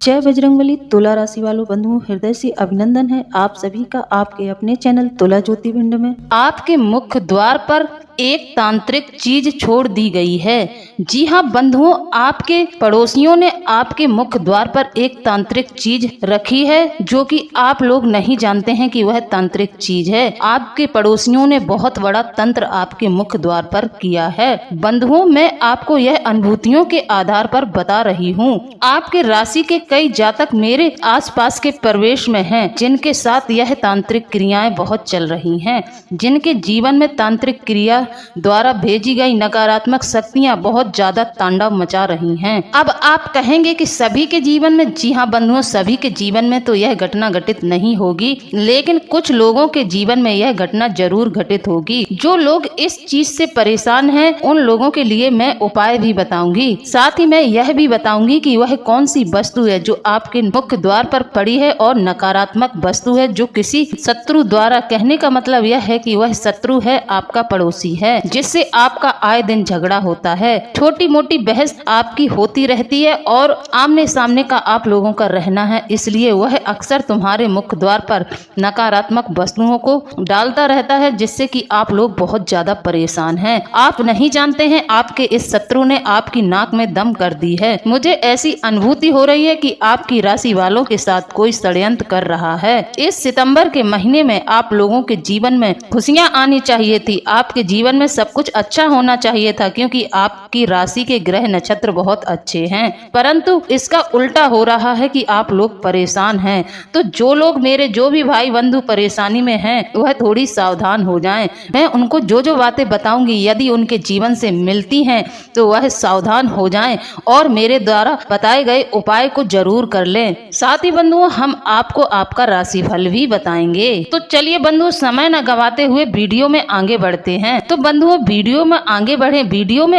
जय बजरंगबली। तुला राशि वालों बंधुओं, हृदय से अभिनंदन है आप सभी का आपके अपने चैनल तुला ज्योतिर्विंड में। आपके मुख्य द्वार पर एक तांत्रिक चीज छोड़ दी गई है। जी हाँ बंधुओं, आपके पड़ोसियों ने आपके मुख्य द्वार पर एक तांत्रिक चीज रखी है जो कि आप लोग नहीं जानते हैं कि वह तांत्रिक चीज है। आपके पड़ोसियों ने बहुत बड़ा तंत्र आपके मुख्य द्वार पर किया है। बंधुओं, मैं आपको यह अनुभूतियों के आधार पर बता रही हूँ। आपके राशि के कई जातक मेरे आसपास के प्रवेश में हैं, जिनके साथ यह तांत्रिक क्रियाएं बहुत चल रही हैं, जिनके जीवन में तांत्रिक क्रिया द्वारा भेजी गई नकारात्मक शक्तियां बहुत ज्यादा तांडव मचा रही हैं। अब आप कहेंगे कि सभी के जीवन में, जी हाँ बंधुओं, सभी के जीवन में तो यह घटना घटित नहीं होगी, लेकिन कुछ लोगों के जीवन में यह घटना जरूर घटित होगी। जो लोग इस चीज से परेशान हैं, उन लोगों के लिए मैं उपाय भी बताऊंगी। साथ ही मैं यह भी बताऊंगी कि वह कौन सी वस्तु है जो आपके मुख्य द्वार पर पड़ी है और नकारात्मक वस्तु है जो किसी शत्रु द्वारा, कहने का मतलब यह है कि वह शत्रु है, आपका पड़ोसी है, जिससे आपका आए दिन झगड़ा होता है। छोटी मोटी बहस आपकी होती रहती है और आमने सामने का आप लोगों का रहना है, इसलिए वह अक्सर तुम्हारे मुख्य द्वार पर नकारात्मक वस्तुओं को डालता रहता है, जिससे कि आप लोग बहुत ज्यादा परेशान हैं। आप नहीं जानते हैं आपके इस शत्रु ने आपकी नाक में दम कर दी है। मुझे ऐसी अनुभूति हो रही है कि आपकी राशि वालों के साथ कोई षड्यंत्र कर रहा है। इस सितंबर के महीने में आप लोगों के जीवन में खुशियां आनी चाहिए थी, आपके जीवन में सब कुछ अच्छा होना चाहिए था, क्योंकि आपकी राशि के ग्रह नक्षत्र बहुत अच्छे हैं, परंतु इसका उल्टा हो रहा है कि आप लोग परेशान हैं। तो जो लोग, मेरे जो भी भाई बंधु परेशानी में हैं, वह थोड़ी सावधान हो जाएं। मैं उनको जो जो बातें बताऊंगी, यदि उनके जीवन से मिलती हैं तो वह सावधान हो जाएं और मेरे द्वारा बताए गए उपाय को जरूर कर लें। साथ ही बंधुओं, हम आपको आपका राशिफल भी बताएंगे। तो चलिए बंधुओं, समय न गवाते हुए वीडियो में आगे बढ़ते हैं। तो बंधुओं, वीडियो में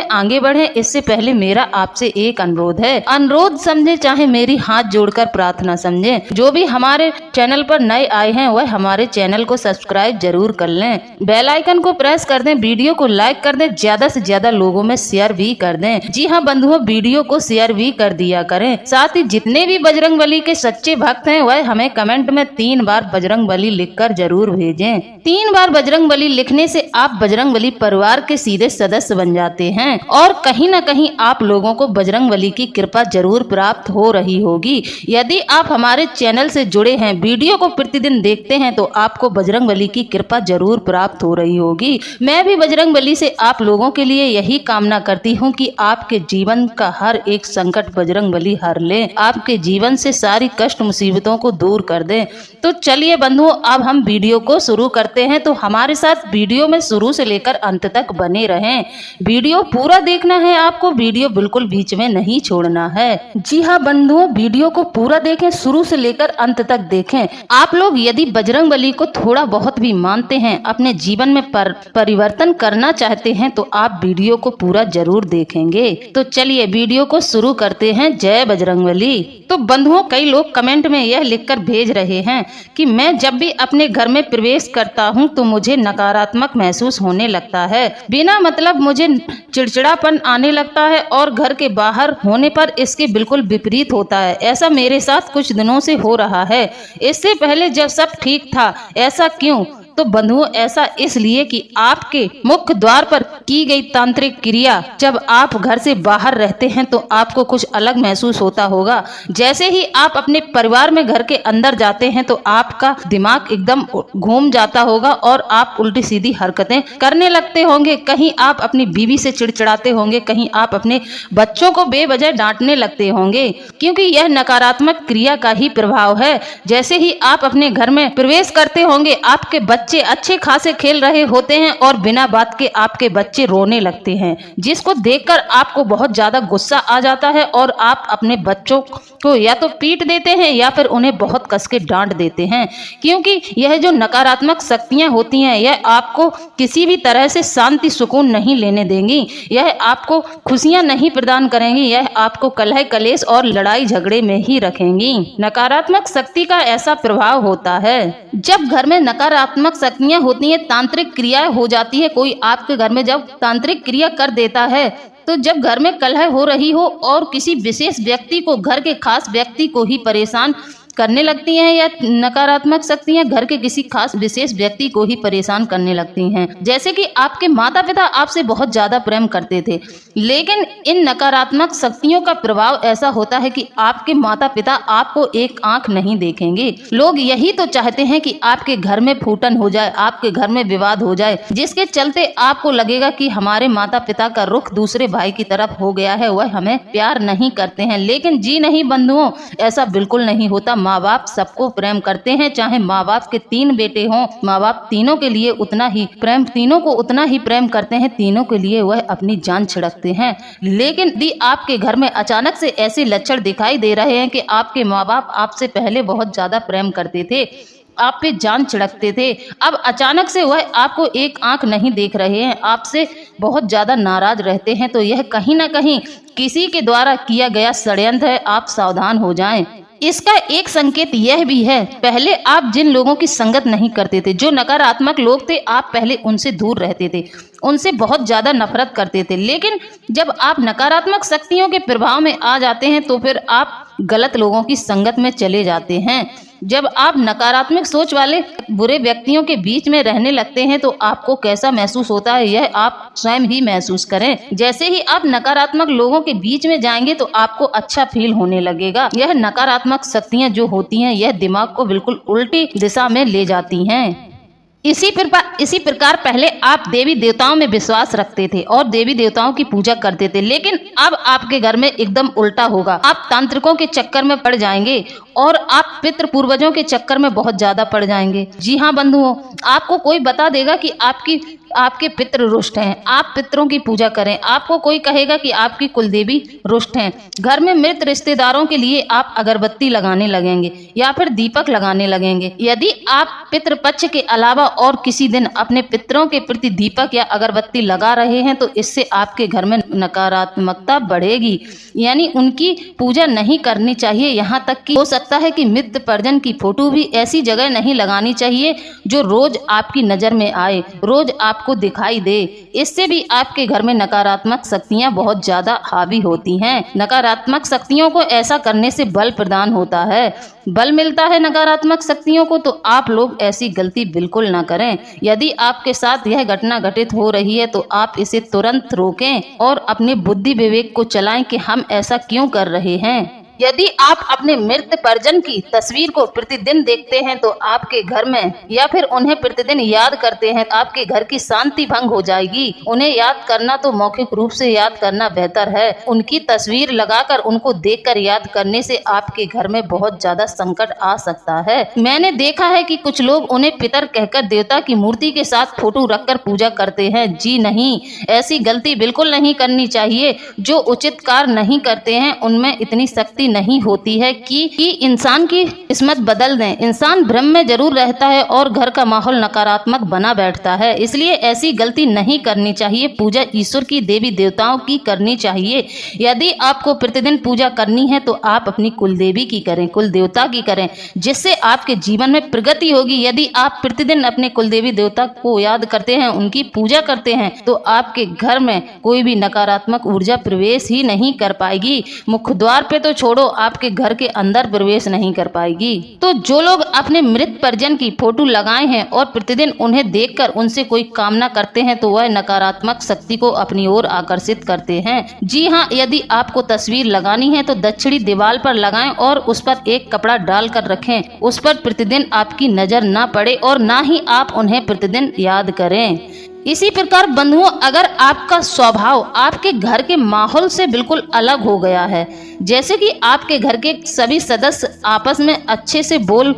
आगे बढ़े इससे पहले मेरा आपसे एक अनुरोध समझे चाहे मेरी हाथ जोड़कर प्रार्थना समझे। जो भी हमारे चैनल पर नए आए हैं वह हमारे चैनल को सब्सक्राइब जरूर कर लें, बेल आइकन को प्रेस कर दें, वीडियो को लाइक कर दें, ज्यादा से ज्यादा लोगों में शेयर भी कर दें। जी हाँ बंधुओं, वीडियो को शेयर भी कर दिया करें। साथ ही जितने भी बजरंगबली के सच्चे भक्त हैं वह हमें कमेंट में 3 बार बजरंगबली लिखकर जरूर भेजें। 3 बार बजरंगबली लिखने से आप बजरंगबली परिवार के सीधे सदस्य बन जाते हैं और कहीं न कहीं आप लोगों को बजरंगबली की कृपा जरूर प्राप्त हो रही होगी। यदि आप हमारे चैनल से जुड़े हैं, वीडियो को प्रतिदिन देखते हैं, तो आपको बजरंगबली की कृपा जरूर प्राप्त हो रही होगी। मैं भी बजरंगबली से आप लोगों के लिए यही कामना करती हूँ कि आपके जीवन का हर एक संकट बजरंगबली हर ले, आपके जीवन से सारी कष्ट मुसीबतों को दूर कर दे। तो चलिए बंधुओं, अब हम वीडियो को शुरू करते हैं। तो हमारे साथ वीडियो में शुरू से लेकर अंत तक बने रहें। वीडियो पूरा देखना है आपको, वीडियो बिल्कुल बीच में नहीं छोड़ना है। जी हाँ बंधुओं, वीडियो को पूरा देखें, शुरू से लेकर अंत तक देखें। आप लोग यदि बजरंगबली को थोड़ा बहुत भी मानते हैं, अपने जीवन में परिवर्तन करना चाहते हैं, तो आप वीडियो को पूरा जरूर देखेंगे। तो चलिए वीडियो को शुरू करते हैं। जय बजरंगबली। तो बंधुओं, कई लोग कमेंट में यह लिखकर भेज रहे हैं कि मैं जब भी अपने घर में प्रवेश करता हूं तो मुझे नकारात्मक महसूस होने लगता है, बिना मतलब मुझे चिड़चिड़ापन आने लगता है और घर के बाहर होने पर इसके बिल्कुल विपरीत होता है। ऐसा मेरे साथ कुछ दिनों से हो रहा है, इससे पहले जब सब ठीक था। ऐसा क्यों? तो बंधुओं, ऐसा इसलिए कि आपके मुख्य द्वार पर की गई तांत्रिक क्रिया, जब आप घर से बाहर रहते हैं तो आपको कुछ अलग महसूस होता होगा। जैसे ही आप अपने परिवार में घर के अंदर जाते हैं तो आपका दिमाग एकदम घूम जाता होगा और आप उल्टी सीधी हरकतें करने लगते होंगे। कहीं आप अपनी बीवी से चिड़चिड़ाते होंगे, कहीं आप अपने बच्चों को बेवजह डांटने लगते होंगे, क्योंकि यह नकारात्मक क्रिया का ही प्रभाव है। जैसे ही आप अपने घर में प्रवेश करते होंगे, आपके बच्चे अच्छे खासे खेल रहे होते हैं और बिना बात के आपके बच्चे रोने लगते हैं, जिसको देखकर आपको बहुत ज्यादा गुस्सा आ जाता है और आप अपने बच्चों को या तो पीट देते हैं या फिर उन्हें बहुत कस के डांट देते हैं, क्योंकि यह जो नकारात्मक शक्तियां होती हैं यह आपको किसी भी तरह से शांति सुकून नहीं लेने देंगी। यह आपको खुशियां नहीं प्रदान करेंगी, यह आपको कलह कलेश और लड़ाई झगड़े में ही रखेंगी। नकारात्मक शक्ति का ऐसा प्रभाव होता है, जब घर में नकारात्मक शक्तियां होती हैं, तांत्रिक क्रिया हो जाती है, कोई आपके घर में जब तांत्रिक क्रिया कर देता है तो जब घर में कलह हो रही हो और किसी विशेष व्यक्ति को, घर के खास व्यक्ति को ही परेशान करने लगती हैं, या नकारात्मक शक्तियां घर के किसी खास विशेष व्यक्ति को ही परेशान करने लगती हैं। जैसे कि आपके माता पिता आपसे बहुत ज्यादा प्रेम करते थे, लेकिन इन नकारात्मक शक्तियों का प्रभाव ऐसा होता है कि आपके माता पिता आपको एक आंख नहीं देखेंगे। लोग यही तो चाहते हैं कि आपके घर में फूटन हो जाए, आपके घर में विवाद हो जाए, जिसके चलते आपको लगेगा कि हमारे माता पिता का रुख दूसरे भाई की तरफ हो गया है, वह हमें प्यार नहीं करते हैं। लेकिन जी नहीं बंधुओं, ऐसा बिल्कुल नहीं होता। माँ बाप सबको प्रेम करते हैं, चाहे माँ बाप के 3 बेटे हों, माँ बाप तीनों के लिए उतना ही प्रेम, तीनों को उतना ही प्रेम करते हैं, तीनों के लिए वह अपनी जान छिड़कते हैं। लेकिन यदि आपके घर में अचानक से ऐसे लक्षण दिखाई दे रहे हैं कि आपके माँ बाप आपसे पहले बहुत ज्यादा प्रेम करते थे, आप पे जान छिड़कते थे, अब अचानक से वह आपको एक आंख नहीं देख रहे हैं, आपसे बहुत ज्यादा नाराज रहते हैं, तो यह कहीं ना कहीं किसी के द्वारा किया गया षड्यंत्र है। आप सावधान हो जाएं। इसका एक संकेत यह भी है, पहले आप जिन लोगों की संगत नहीं करते थे, जो नकारात्मक लोग थे, आप पहले उनसे दूर रहते थे, उनसे बहुत ज्यादा नफरत करते थे। लेकिन जब आप नकारात्मक शक्तियों के प्रभाव में आ जाते हैं तो फिर आप गलत लोगों की संगत में चले जाते हैं। जब आप नकारात्मक सोच वाले बुरे व्यक्तियों के बीच में रहने लगते हैं तो आपको कैसा महसूस होता है, यह आप स्वयं ही महसूस करें। जैसे ही आप नकारात्मक लोगों के बीच में जाएंगे तो आपको अच्छा फील होने लगेगा। यह नकारात्मक शक्तियां जो होती हैं, यह दिमाग को बिल्कुल उल्टी दिशा में ले जाती हैं। इसी प्रकार पहले आप देवी देवताओं में विश्वास रखते थे और देवी देवताओं की पूजा करते थे, लेकिन अब आपके घर में एकदम उल्टा होगा। आप तांत्रिकों के चक्कर में पड़ जाएंगे और आप पितृ पूर्वजों के चक्कर में बहुत ज्यादा पड़ जाएंगे। जी हाँ बंधुओं, आपको कोई बता देगा कि आपके पितृ रुष्ट हैं, आप पितरों की पूजा करें। आपको कोई कहेगा कि आपकी कुलदेवी रुष्ट हैं। घर में मृत रिश्तेदारों के लिए आप अगरबत्ती लगाने लगेंगे या फिर दीपक लगाने लगेंगे। यदि आप पितृपक्ष के अलावा और किसी दिन अपने पितरों के प्रति दीपक या अगरबत्ती लगा रहे हैं तो इससे आपके घर में नकारात्मकता बढ़ेगी, यानी उनकी पूजा नहीं करनी चाहिए। यहाँ तक कि हो सकता है कि मृत परिजन की फोटो भी ऐसी जगह नहीं लगानी चाहिए जो रोज आपकी नजर में आए, रोज आपको दिखाई दे। इससे भी आपके घर में नकारात्मक शक्तियां बहुत ज्यादा हावी होती हैं। नकारात्मक शक्तियों को ऐसा करने से बल प्रदान होता है, बल मिलता है नकारात्मक शक्तियों को, तो आप लोग ऐसी गलती बिल्कुल ना करें। यदि आपके साथ यह घटना घटित हो रही है तो आप इसे तुरंत रोकें और अपने बुद्धि विवेक को चलाएं कि हम ऐसा क्यों कर रहे हैं। यदि आप अपने मृत परिजन की तस्वीर को प्रतिदिन देखते हैं तो आपके घर में, या फिर उन्हें प्रतिदिन याद करते हैं, आपके घर की शांति भंग हो जाएगी। उन्हें याद करना तो मौखिक रूप से याद करना बेहतर है। उनकी तस्वीर लगाकर उनको देखकर याद करने से आपके घर में बहुत ज्यादा संकट आ सकता है। मैंने देखा है कि कुछ लोग उन्हें पितर कहकर देवता की मूर्ति के साथ फोटो रखकर पूजा करते हैं। जी नहीं, ऐसी गलती बिल्कुल नहीं करनी चाहिए। जो उचित कार्य नहीं करते हैं उनमें इतनी शक्ति नहीं होती है कि इंसान की किस्मत बदल दें। इंसान भ्रम में जरूर रहता है और घर का माहौल नकारात्मक बना बैठता है, इसलिए ऐसी गलती नहीं करनी चाहिए। पूजा ईश्वर की, देवी देवताओं की करनी चाहिए। यदि आपको प्रतिदिन पूजा करनी है तो आप अपनी कुल देवी की करें, कुल देवता की करें, जिससे आपके जीवन में प्रगति होगी। यदि आप प्रतिदिन अपने कुल देवी देवता को याद करते हैं, उनकी पूजा करते हैं, तो आपके घर में कोई भी नकारात्मक ऊर्जा प्रवेश ही नहीं कर पाएगी। मुख्य द्वार पे तो छोड़ो, आपके घर के अंदर प्रवेश नहीं कर पाएगी। तो जो लोग अपने मृत परिजन की फोटो लगाए हैं और प्रतिदिन उन्हें देखकर उनसे कोई कामना करते हैं तो वह नकारात्मक शक्ति को अपनी ओर आकर्षित करते हैं। जी हाँ, यदि आपको तस्वीर लगानी है तो दक्षिणी दीवार पर लगाएं और उस पर एक कपड़ा डालकर रखें। उस पर प्रतिदिन आपकी नजर ना पड़े और ना ही आप उन्हें प्रतिदिन याद करें। इसी प्रकार बंधुओं, अगर आपका स्वभाव आपके घर के माहौल से बिल्कुल अलग हो गया है, जैसे कि आपके घर के सभी सदस्य आपस में अच्छे से बोल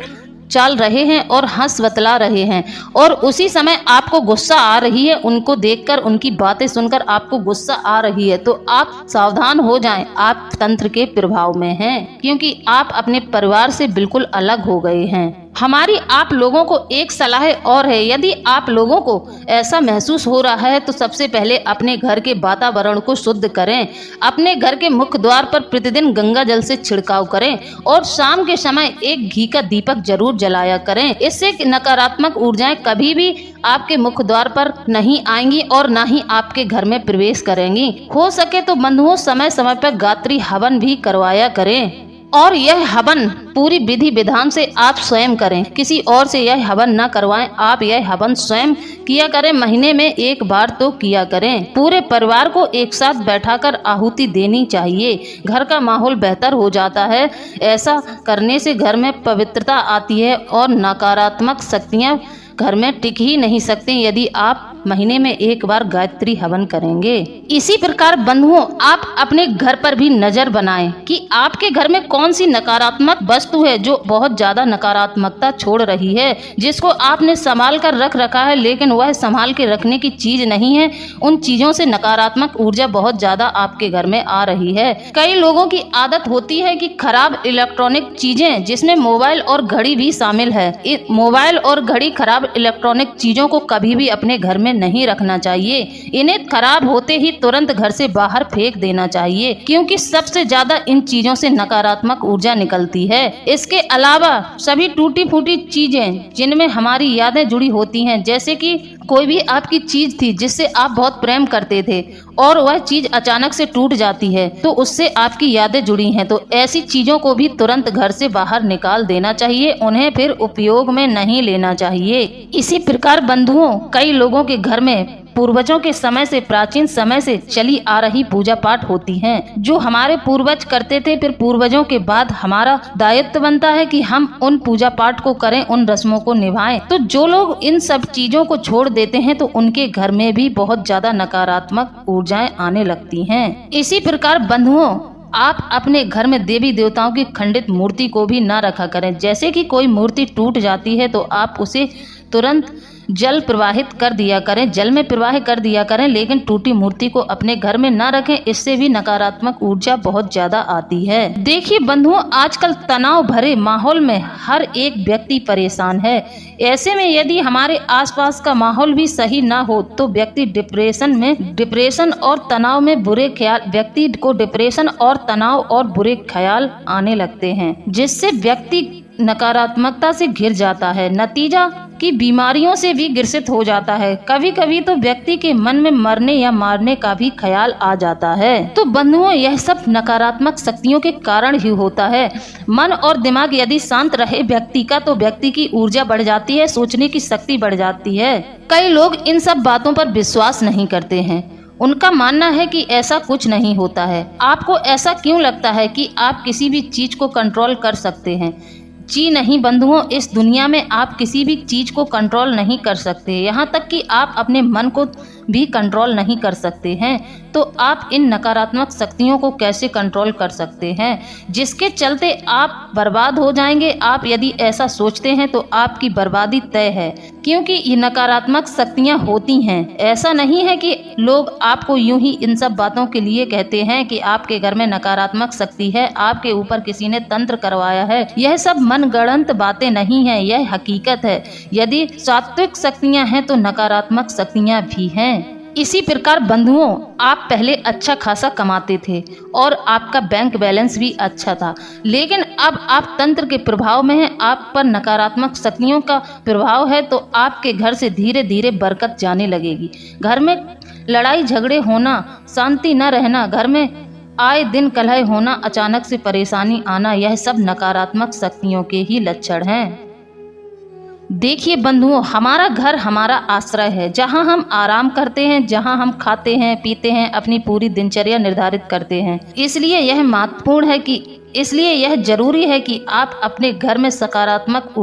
चाल रहे हैं और हंस बतला रहे हैं और उसी समय आपको गुस्सा आ रही है, उनको देखकर, उनकी बातें सुनकर आपको गुस्सा आ रही है, तो आप सावधान हो जाएं। आप तंत्र के प्रभाव में हैं, क्योंकि आप अपने परिवार से बिल्कुल अलग हो गए हैं। हमारी आप लोगों को एक सलाह और है, यदि आप लोगों को ऐसा महसूस हो रहा है तो सबसे पहले अपने घर के वातावरण को शुद्ध करें। अपने घर के मुख्य द्वार पर प्रतिदिन गंगा जल से छिड़काव करें और शाम के समय एक घी का दीपक जरूर जलाया करें। इससे नकारात्मक ऊर्जाएं कभी भी आपके मुख्य द्वार पर नहीं आएंगी और ना ही आपके घर में प्रवेश करेंगी। हो सके तो बंधुओं समय समय पर गायत्री हवन भी करवाया करें और यह हवन पूरी विधि विधान से आप स्वयं करें, किसी और से यह हवन न करवाएं। आप यह हवन स्वयं किया करें, महीने में एक बार तो किया करें। पूरे परिवार को एक साथ बैठाकर आहुति देनी चाहिए, घर का माहौल बेहतर हो जाता है। ऐसा करने से घर में पवित्रता आती है और नकारात्मक शक्तियां घर में टिक ही नहीं सकते यदि आप महीने में एक बार गायत्री हवन करेंगे। इसी प्रकार बंधुओं, आप अपने घर पर भी नजर बनाएं कि आपके घर में कौन सी नकारात्मक वस्तु है जो बहुत ज्यादा नकारात्मकता छोड़ रही है, जिसको आपने संभाल कर रख रखा है लेकिन वह संभाल के रखने की चीज नहीं है। उन चीजों से नकारात्मक ऊर्जा बहुत ज्यादा आपके घर में आ रही है। कई लोगों की आदत होती है कि खराब इलेक्ट्रॉनिक चीजें, जिसमें मोबाइल और घड़ी भी शामिल है, मोबाइल और घड़ी खराब इलेक्ट्रॉनिक चीजों को कभी भी अपने घर में नहीं रखना चाहिए। इन्हें खराब होते ही तुरंत घर से बाहर फेंक देना चाहिए, क्योंकि सबसे ज्यादा इन चीजों से नकारात्मक ऊर्जा निकलती है। इसके अलावा सभी टूटी फूटी चीजें जिनमें हमारी यादें जुड़ी होती हैं, जैसे कि कोई भी आपकी चीज थी जिससे आप बहुत प्रेम करते थे और वह चीज अचानक से टूट जाती है तो उससे आपकी यादें जुड़ी हैं, तो ऐसी चीजों को भी तुरंत घर से बाहर निकाल देना चाहिए, उन्हें फिर उपयोग में नहीं लेना चाहिए। इसी प्रकार बंधुओं, कई लोगों के घर में पूर्वजों के समय से, प्राचीन समय से चली आ रही पूजा पाठ होती हैं, जो हमारे पूर्वज करते थे। फिर पूर्वजों के बाद हमारा दायित्व बनता है कि हम उन पूजा पाठ को करें, उन रस्मों को निभाएं। तो जो लोग इन सब चीजों को छोड़ देते हैं तो उनके घर में भी बहुत ज्यादा नकारात्मक ऊर्जाएं आने लगती हैं। इसी प्रकार बंधुओं, आप अपने घर में देवी देवताओं की खंडित मूर्ति को भी न रखा करें। जैसे कि कोई मूर्ति टूट जाती है तो आप उसे तुरंत जल प्रवाहित कर दिया करें, जल में प्रवाहित कर दिया करें, लेकिन टूटी मूर्ति को अपने घर में ना रखें। इससे भी नकारात्मक ऊर्जा बहुत ज्यादा आती है। देखिए बंधुओं, आजकल तनाव भरे माहौल में हर एक व्यक्ति परेशान है। ऐसे में यदि हमारे आसपास का माहौल भी सही ना हो तो डिप्रेशन और तनाव में बुरे ख्याल, व्यक्ति को डिप्रेशन और तनाव और बुरे ख्याल आने लगते हैं, जिससे व्यक्ति नकारात्मकता से घिर जाता है, नतीजा की बीमारियों से भी ग्रसित हो जाता है। कभी कभी तो व्यक्ति के मन में मरने या मारने का भी ख्याल आ जाता है। तो बंधुओं, यह सब नकारात्मक शक्तियों के कारण ही होता है। मन और दिमाग यदि शांत रहे व्यक्ति का, तो व्यक्ति की ऊर्जा बढ़ जाती है, सोचने की शक्ति बढ़ जाती है। कई लोग इन सब बातों पर विश्वास नहीं करते हैं। उनका मानना है कि ऐसा कुछ नहीं होता है। आपको ऐसा क्यों लगता है कि आप किसी भी चीज को कंट्रोल कर सकते हैं? जी नहीं बंधुओं, इस दुनिया में आप किसी भी चीज को कंट्रोल नहीं कर सकते, यहाँ तक कि आप अपने मन को भी कंट्रोल नहीं कर सकते हैं। तो आप इन नकारात्मक शक्तियों को कैसे कंट्रोल कर सकते हैं, जिसके चलते आप बर्बाद हो जाएंगे? आप यदि ऐसा सोचते हैं तो आपकी बर्बादी तय है, क्योंकि ये नकारात्मक शक्तियां होती हैं। ऐसा नहीं है कि लोग आपको यूं ही इन सब बातों के लिए कहते हैं कि आपके घर में नकारात्मक शक्ति है, आपके ऊपर किसी ने तंत्र करवाया है। यह सब मनगढ़ंत बातें नहीं है, यह हकीकत है। यदि सात्विक शक्तियां हैं तो नकारात्मक शक्तियां भी हैं। इसी प्रकार बंधुओं, आप पहले अच्छा खासा कमाते थे और आपका बैंक बैलेंस भी अच्छा था, लेकिन अब आप तंत्र के प्रभाव में हैं, आप पर नकारात्मक शक्तियों का प्रभाव है, तो आपके घर से धीरे धीरे बरकत जाने लगेगी। घर में लड़ाई झगड़े होना, शांति न रहना, घर में आए दिन कलह होना, अचानक से परेशानी आना, यह सब नकारात्मक शक्तियों के ही लक्षण हैं। देखिए बंधुओं, हमारा घर हमारा आश्रय है, जहां हम आराम करते हैं, जहां हम खाते हैं, पीते हैं, अपनी पूरी दिनचर्या निर्धारित करते हैं। इसलिए यह महत्वपूर्ण है कि इसलिए यह जरूरी है कि आप अपने घर में सकारात्मक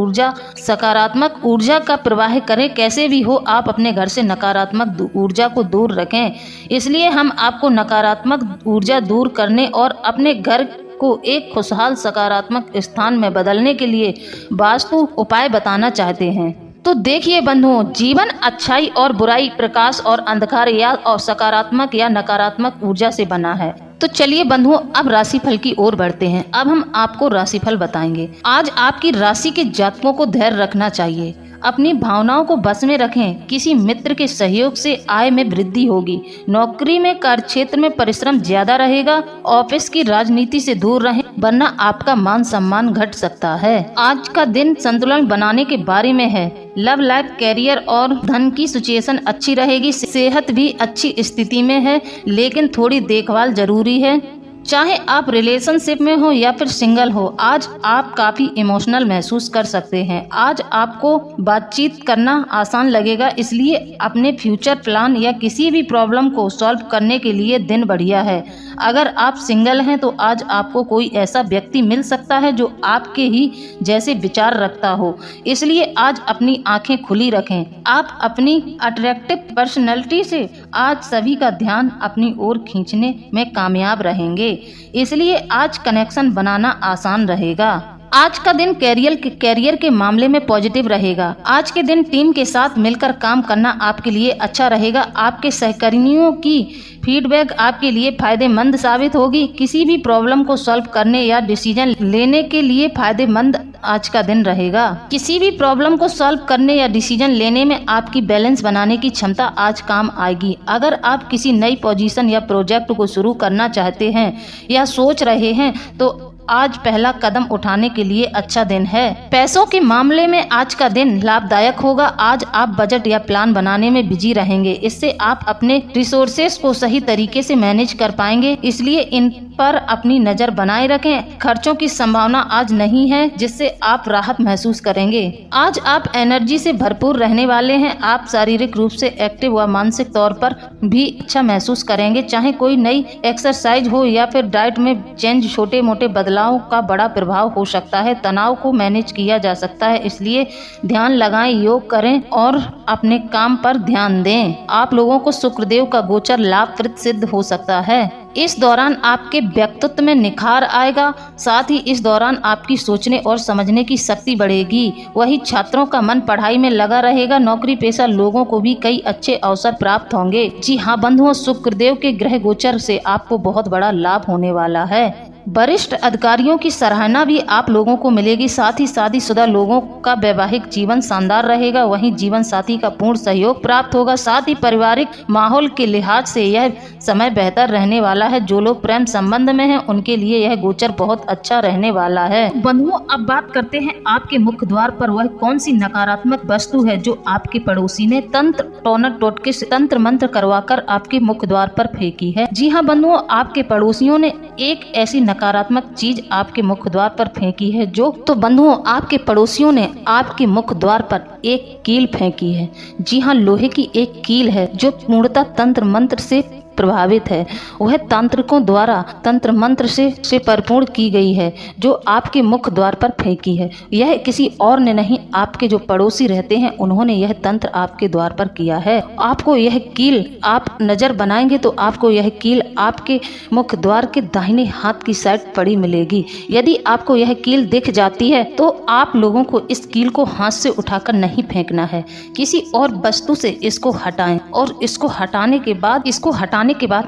ऊर्जा का प्रवाह करें। कैसे भी हो, आप अपने घर से नकारात्मक ऊर्जा को दूर रखें। इसलिए हम आपको नकारात्मक ऊर्जा दूर करने और अपने घर को एक खुशहाल सकारात्मक स्थान में बदलने के लिए वास्तु उपाय बताना चाहते हैं। तो देखिए बंधुओं, जीवन अच्छाई और बुराई, प्रकाश और अंधकार, या और सकारात्मक या नकारात्मक ऊर्जा से बना है। तो चलिए बंधुओं, अब राशिफल की ओर बढ़ते हैं। अब हम आपको राशिफल बताएंगे। आज आपकी राशि के जातकों को धैर्य रखना चाहिए, अपनी भावनाओं को बस में रखें। किसी मित्र के सहयोग से आय में वृद्धि होगी। नौकरी में, कार्यक्षेत्र में परिश्रम ज्यादा रहेगा। ऑफिस की राजनीति से दूर रहें, वरना आपका मान सम्मान घट सकता है। आज का दिन संतुलन बनाने के बारे में है। लव लाइफ, कैरियर और धन की सिचुएशन अच्छी रहेगी। सेहत भी अच्छी स्थिति में है, लेकिन थोड़ी देखभाल जरूरी है। चाहे आप रिलेशनशिप में हो या फिर सिंगल हो, आज आप काफी इमोशनल महसूस कर सकते हैं। आज आपको बातचीत करना आसान लगेगा, इसलिए अपने फ्यूचर प्लान या किसी भी प्रॉब्लम को सॉल्व करने के लिए दिन बढ़िया है। अगर आप सिंगल हैं तो आज आपको कोई ऐसा व्यक्ति मिल सकता है जो आपके ही जैसे विचार रखता हो, इसलिए आज अपनी आंखें खुली रखें। आप अपनी अट्रैक्टिव पर्सनैलिटी से आज सभी का ध्यान अपनी ओर खींचने में कामयाब रहेंगे, इसलिए आज कनेक्शन बनाना आसान रहेगा। आज का दिन कैरियर के मामले में पॉजिटिव रहेगा। आज के दिन टीम के साथ मिलकर काम करना आपके लिए अच्छा रहेगा। आपके सहकर्मियों की फीडबैक आपके लिए फायदेमंद साबित होगी। किसी भी प्रॉब्लम को सॉल्व करने या डिसीजन लेने के लिए फायदेमंद आज का दिन रहेगा। किसी भी प्रॉब्लम को सॉल्व करने या डिसीजन लेने में आपकी बैलेंस बनाने की क्षमता आज काम आएगी। अगर आप किसी नई पोजीशन या प्रोजेक्ट को शुरू करना चाहते हैं या सोच रहे हैं तो आज पहला कदम उठाने के लिए अच्छा दिन है। पैसों के मामले में आज का दिन लाभदायक होगा। आज आप बजट या प्लान बनाने में बिजी रहेंगे, इससे आप अपने रिसोर्सेस को सही तरीके से मैनेज कर पाएंगे, इसलिए इन पर अपनी नजर बनाए रखें। खर्चों की संभावना आज नहीं है, जिससे आप राहत महसूस करेंगे। आज आप एनर्जी से भरपूर रहने वाले हैं। आप शारीरिक रूप से एक्टिव व मानसिक तौर पर भी अच्छा महसूस करेंगे। चाहे कोई नई एक्सरसाइज हो या फिर डाइट में चेंज, छोटे मोटे बदलाव का बड़ा प्रभाव हो सकता है। तनाव को मैनेज किया जा सकता है, इसलिए ध्यान लगाएं, योग करें और अपने काम पर ध्यान दें। आप लोगों को शुक्रदेव का गोचर लाभप्रद सिद्ध हो सकता है। इस दौरान आपके व्यक्तित्व में निखार आएगा। साथ ही इस दौरान आपकी सोचने और समझने की शक्ति बढ़ेगी। वही छात्रों का मन पढ़ाई में लगा रहेगा। नौकरी पेशा लोगों को भी कई अच्छे अवसर प्राप्त होंगे। जी हाँ बंधुओं, शुक्रदेव के ग्रह गोचर से आपको बहुत बड़ा लाभ होने वाला है। वरिष्ठ अधिकारियों की सराहना भी आप लोगों को मिलेगी। साथ ही शादीशुदा लोगों का वैवाहिक जीवन शानदार रहेगा। वहीं जीवन साथी का पूर्ण सहयोग प्राप्त होगा। साथ ही पारिवारिक माहौल के लिहाज से यह समय बेहतर रहने वाला है। जो लोग प्रेम संबंध में हैं उनके लिए यह गोचर बहुत अच्छा रहने वाला है। बंधुओं, अब बात करते हैं आपके मुख्य द्वार पर वह कौन सी नकारात्मक वस्तु है जो आपके पड़ोसी ने तंत्र टोनक टोटके से तंत्र मंत्र करवाकर आपके मुख्य द्वार पर फेंकी है। जी हाँ बंधुओं, आपके पड़ोसियों ने एक ऐसी नकारात्मक चीज आपके मुख्य द्वार पर फेंकी है तो बंधुओं, आपके पड़ोसियों ने आपके मुख्य द्वार पर एक कील फेंकी है। जी हाँ, लोहे की एक कील है जो पूर्णतः तंत्र मंत्र से प्रभावित है। वह तांत्रिकों द्वारा तंत्र मंत्र से परिपूर्ण की गई है, जो आपके मुख्य द्वार पर फेंकी है। यह किसी और ने नहीं, आपके जो पड़ोसी रहते हैं उन्होंने यह तंत्र आपके द्वार पर किया है। आपको यह कील, आप नजर बनाएंगे तो आपको यह कील आपके मुख्य द्वार के दाहिने हाथ की साइड पड़ी मिलेगी। यदि आपको यह कील दिख जाती है तो आप लोगों को इस कील को हाथ से उठाकर नहीं फेंकना है, किसी और वस्तु से इसको हटाएं और इसको हटाने के बाद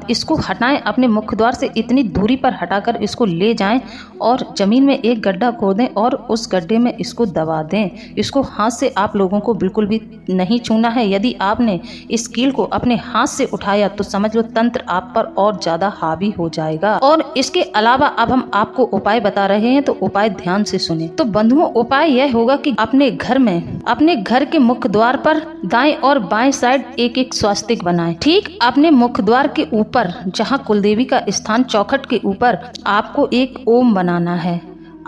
इसको हटाएं। अपने मुख्य द्वार से इतनी दूरी पर हटाकर इसको ले जाएं और जमीन में एक गड्ढा खोदें और उस गड्ढे में इसको दबा दें। इसको हाथ से आप लोगों को बिल्कुल भी नहीं छूना है। यदि आपने इस कील को अपने हाथ से उठाया तो समझ लो तंत्र आप पर और ज्यादा हावी हो जाएगा। और इसके अलावा अब हम आपको उपाय बता रहे हैं, तो उपाय ध्यान से सुने। तो बंधुओं, उपाय यह होगा कि अपने घर के मुख्य द्वार पर दाएं और बाएं साइड एक एक स्वास्तिक बनाएं। ठीक अपने मुख्य द्वार के ऊपर, जहां कुलदेवी का स्थान, चौखट के ऊपर आपको एक ओम बनाना है।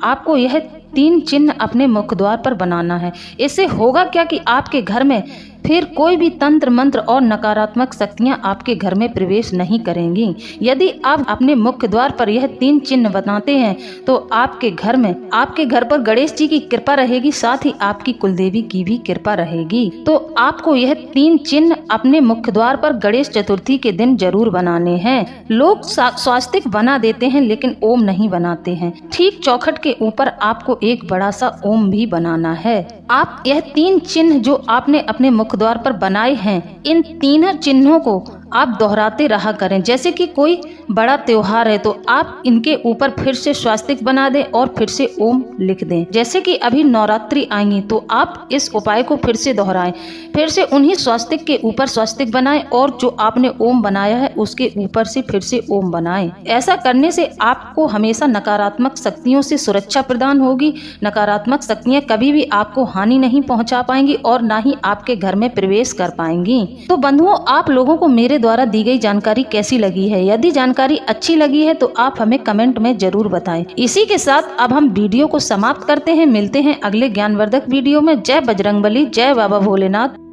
आपको यह 3 चिन्ह अपने मुख्य द्वार पर बनाना है। इससे होगा क्या कि आपके घर में फिर कोई भी तंत्र मंत्र और नकारात्मक शक्तियां आपके घर में प्रवेश नहीं करेंगी। यदि आप अपने मुख्य द्वार पर यह 3 चिन्ह बनाते हैं तो आपके घर पर गणेश जी की कृपा रहेगी, साथ ही आपकी कुलदेवी की भी कृपा रहेगी। तो आपको यह 3 चिन्ह अपने मुख्य द्वार पर गणेश चतुर्थी के दिन जरूर बनाने हैं। लोग स्वास्तिक बना देते हैं लेकिन ओम नहीं बनाते हैं। ठीक चौखट के ऊपर आपको एक बड़ा सा ओम भी बनाना है। आप यह 3 चिन्ह जो आपने अपने मुख्य द्वार पर बनाए हैं, इन 3 चिन्हों को आप दोहराते रहा करें। जैसे कि कोई बड़ा त्योहार है तो आप इनके ऊपर फिर से स्वास्तिक बना दें और फिर से ओम लिख दें। जैसे कि अभी नवरात्रि आएंगी तो आप इस उपाय को फिर से दोहराएं, फिर से उन्हीं स्वास्तिक के ऊपर स्वास्तिक बनाएं और जो आपने ओम बनाया है उसके ऊपर से फिर से ओम बनाएं। ऐसा करने से आपको हमेशा नकारात्मक शक्तियों से सुरक्षा प्रदान होगी। नकारात्मक शक्तियां कभी भी आपको हानि नहीं पहुंचा पाएंगी और ना ही आपके घर में प्रवेश कर पाएंगी। तो बंधुओं, आप लोगों को मेरे द्वारा दी गई जानकारी कैसी लगी है? यदि जानकारी अच्छी लगी है तो आप हमें कमेंट में जरूर बताएं। इसी के साथ अब हम वीडियो को समाप्त करते हैं। मिलते हैं अगले ज्ञानवर्धक वीडियो में। जय बजरंगबली, जय बाबा भोलेनाथ।